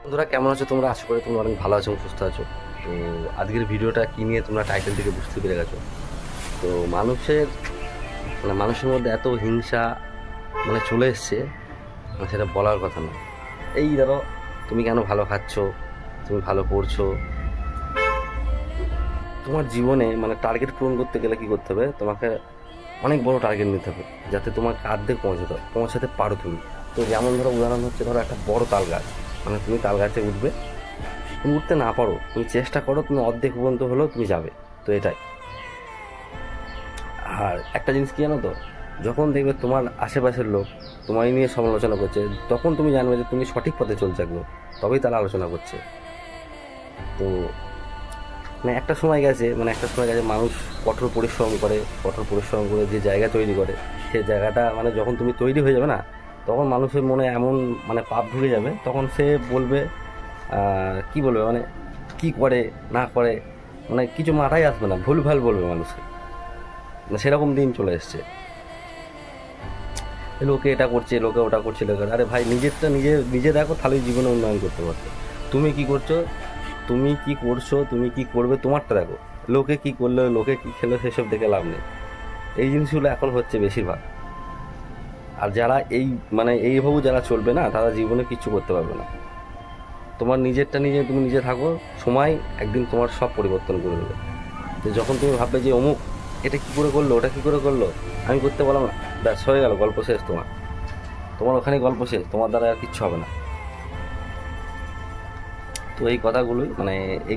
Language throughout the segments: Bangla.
বন্ধুরা কেমন আছো তোমরা? আশা করি তোমরা অনেক ভালো আছো এবং সুস্থ আছো। তো আজকের ভিডিওটা কী নিয়ে তোমরা টাইটেল থেকে বুঝতে পেরে গেছো। তো মানুষের মধ্যে এত হিংসা চলে এসছে, সেটা বলার কথা না। এই ধরো, তুমি কেন ভালো খাচ্ছ, তুমি ভালো পড়ছো, তোমার জীবনে টার্গেট পূরণ করতে গেলে কী করতে হবে? তোমাকে অনেক বড় টার্গেট নিতে হবে, যাতে তোমাকে অর্ধেক পৌঁছাতে পারো তুমি। তো যেমন ধরো, উদাহরণ হচ্ছে, ধরো একটা বড় তাল গাছ, তুমি তাল গাছে উঠবে, তুমি উঠতে না পারো, তুমি চেষ্টা করো, তুমি অর্ধেক পর্যন্ত হলেও তুমি যাবে। তো এটাই। আর একটা জিনিস কি জানো তো, যখন দেখবে তোমার আশেপাশের লোক তোমায় নিয়ে সমালোচনা করছে, তখন তুমি জানবে যে তুমি সঠিক পথে চলছে একদম, তবেই তারা আলোচনা করছে। তো একটা সময় গেছে মানুষ কঠোর পরিশ্রম করে যে জায়গা তৈরি করে, সে জায়গাটা যখন তুমি তৈরি হয়ে যাবে না, তখন মানুষের মনে এমন পাপ ঢুকে যাবে, তখন সে বলবে, কি বলবে, কি করে না করে, কিছু মাথায় আসবে না, ভুলভাল বলবে মানুষকে। সেরকম দিন চলে এসছে। লোকে এটা করছে, লোকে ওটা করছে, আরে ভাই, নিজেরটা নিজে দেখো, তাহলে জীবনে উন্নয়ন করতে পারছো। তুমি কি করছো, তুমি কি করবে, তোমারটা দেখো। লোকে কি করলো, লোকে কি খেলো, সেসব দেখে লাভ নেই। এই জিনিসগুলো এখন হচ্ছে বেশিরভাগ। আর যারা এইভাবে যারা চলবে না, তারা জীবনে কিচ্ছু করতে পারবে না। তোমার নিজেরটা তুমি নিজে থাকো, সময় একদিন তোমার সব পরিবর্তন করে দেবে। তো যখন তুমি ভাববে যে অমুক এটা কী করে করলো, ওটা কী করে করলো, আমি করতে পারলাম না, ব্যাস হয়ে গেল, গল্প শেষ। তোমার ওখানে গল্প শেষ, তোমার দ্বারা আর কিচ্ছু হবে না। তো এই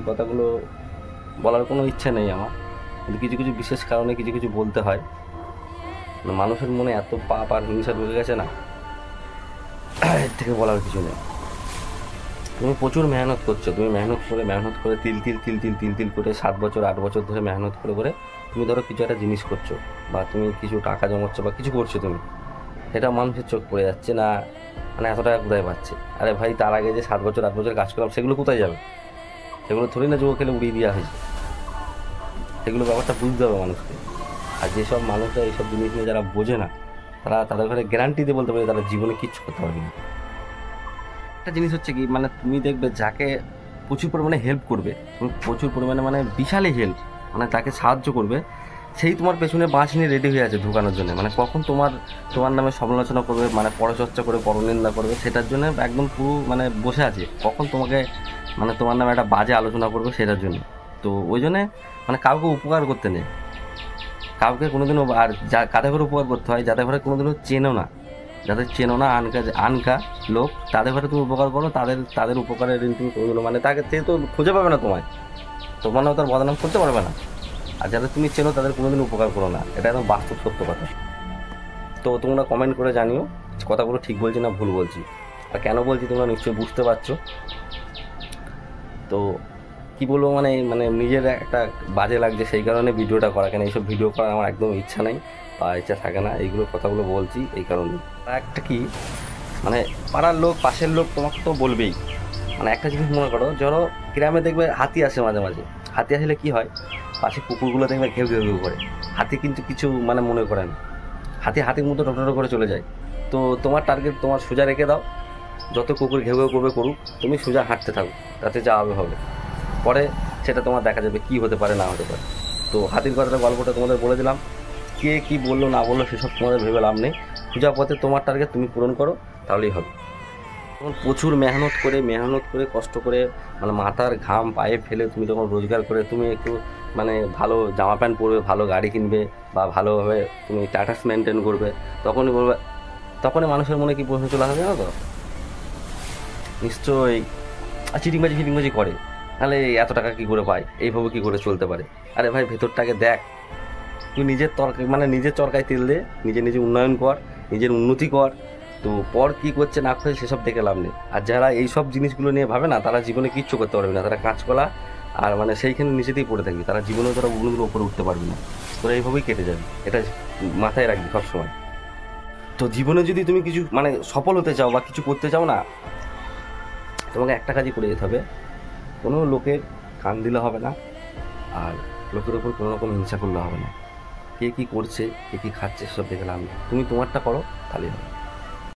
কথাগুলো বলার কোনো ইচ্ছা নেই আমার, কিন্তু কিছু কিছু বিশেষ কারণে কিছু কিছু বলতে হয়। মানুষের মনে এত পাপ আর হিংসা ঢুকে গেছে না, এর থেকে বলার কিছু নেই। তুমি প্রচুর মেহনত করছো, তুমি মেহনত করে তিল তিল করে 7 বছর 8 বছর ধরে মেহনত করে তুমি ধরো কিছু একটা জিনিস করছো, বা তুমি কিছু টাকা জমাচ্ছ, বা কিছু করছো তুমি, সেটা মানুষের চোখ পড়ে যাচ্ছে না, এত টাকা কোথায় পাচ্ছে। আরে ভাই, তার আগে যে 7 বছর 8 বছর কাজ করলাম, সেগুলো কোথায় যাবে? সেগুলো থোড়ি না জুয়ো খেলে উড়িয়ে দেওয়া হয়েছে। সেগুলো ব্যাপারটা বুঝতে হবে মানুষকে। আর যেসব মানুষরা এইসব জিনিস নিয়ে যারা বোঝে না, তাদের ঘরে গ্যারান্টি দিয়ে বলতে পারে তারা জীবনে কিচ্ছু করতে পারবে না। একটা জিনিস হচ্ছে কি, তুমি দেখবে যাকে প্রচুর পরিমাণে হেল্প করবে, তুমি প্রচুর পরিমাণে বিশালই হেল্প, তাকে সাহায্য করবে, সেই তোমার পেছনে বাঁশ নিয়ে রেডি হয়ে আছে ঢুকানোর জন্য। কখন তোমার নামে সমালোচনা করবে, পরচর্চা করে পরনিন্দা করবে, সেটার জন্য একদম পুরো বসে আছে। কখন তোমাকে তোমার নামে একটা বাজে আলোচনা করবে, সেটার জন্য। তো ওই জন্যে কাউকে উপকার করতে নেই, কাউকে কোনোদিনও। আর কাদের ঘরে উপকার করতে হয়, যাদের ঘরে কোনোদিনও যাদের চেনো না, আনকা লোক, তাদের ঘরে তুমি উপকার করো, তাদের উপকারের ঋণ তুমি কোনোদিনও তাকে সে তো খুঁজে পাবে না, তোমার নামে তার বদনাম করতে পারবে না। আর যাদের তুমি চেনো, তাদের কোনোদিন উপকার করো না, এটা একদম বাস্তব সত্য কথা। তো তোমরা কমেন্ট করে জানিও কথাগুলো ঠিক বলছি না ভুল বলছি, আর কেন বলছি তোমরা নিশ্চয়ই বুঝতে পারছো। তো কী বলবো, নিজের একটা বাজে লাগছে, সেই কারণে ভিডিওটা করা। কেন এইসব ভিডিও করার আমার একদম ইচ্ছা নেই, বা ইচ্ছা থাকে না, এইগুলো কথাগুলো বলছি এই কারণে। আর একটা কি, পাড়ার লোক, পাশের লোক তোমাকে তো বলবেই। একটা জিনিস মনে করো, ধরো গ্রামে দেখবে হাতি আসে মাঝে মাঝে, হাতি আসলে কি হয়, পাশে কুকুরগুলো দেখবে ঘেউ ঘেউ ঘেউ করে, হাতি কিন্তু কিছু মনে করে না, হাতির মতো টোটো করে চলে যায়। তো তোমার টার্গেট তোমার সোজা রেখে দাও, যত কুকুর ঘেউ ঘেউ করবে করুক, তুমি সোজা হাঁটতে থাকো, তাতে যা হবে। পরে সেটা তোমার দেখা যাবে কি হতে পারে না হতে পারে। তো হাতির গল্পটা তোমাদের বলে দিলাম, কে কি বললো না বললো সেসব তোমাদের ভেবে লাভ নেই। সোজা পথে তোমার টার্গেট তুমি পূরণ করো, তাহলেই হবে। তখন প্রচুর মেহনত করে কষ্ট করে, মাথার ঘাম পায়ে ফেলে তুমি যখন রোজগার করে তুমি একটু ভালো জামা প্যান্ট পরবে, ভালো গাড়ি কিনবে, বা ভালোভাবে তুমি স্ট্যাটাস মেনটেন করবে, তখনই মানুষের মনে কি প্রশ্ন চলে আসবে, জানো তো? নিশ্চয়ই চিটিংবাজি করে, তাহলে এত টাকা কী করে পায়, এইভাবে কী করে চলতে পারে। আরে ভাই, ভেতরটাকে দেখ, তুই নিজের চরকায় তেল দে, নিজে উন্নয়ন কর, নিজের উন্নতি কর। তো পর কী করছে না করছে সেসব দেখে লাভ নেই। আর যারা এইসব জিনিসগুলো নিয়ে ভাবে না, তারা জীবনে কিচ্ছু করতে পারবে না, তারা কাঁচকলা আর সেইখানে নিচেতেই পড়ে থাকবে, তারা জীবনেও তারা উন্নতির উপরে উঠতে পারবে না, তোরা এইভাবেই কেটে যাবে, এটা মাথায় রাখবি সবসময়। তো জীবনে যদি তুমি কিছু সফল হতে চাও বা কিছু করতে চাও না, তোমাকে একটা কাজই করে যেতে হবে, কোনো লোকের কান দিলে হবে না, আর লোকের ওপর কোনো রকম হিংসা করলে হবে না। কে কী করছে, কে কী খাচ্ছে, সব দেখে লাভ নেই, তুমি তোমারটা করো, তাহলেই হবে।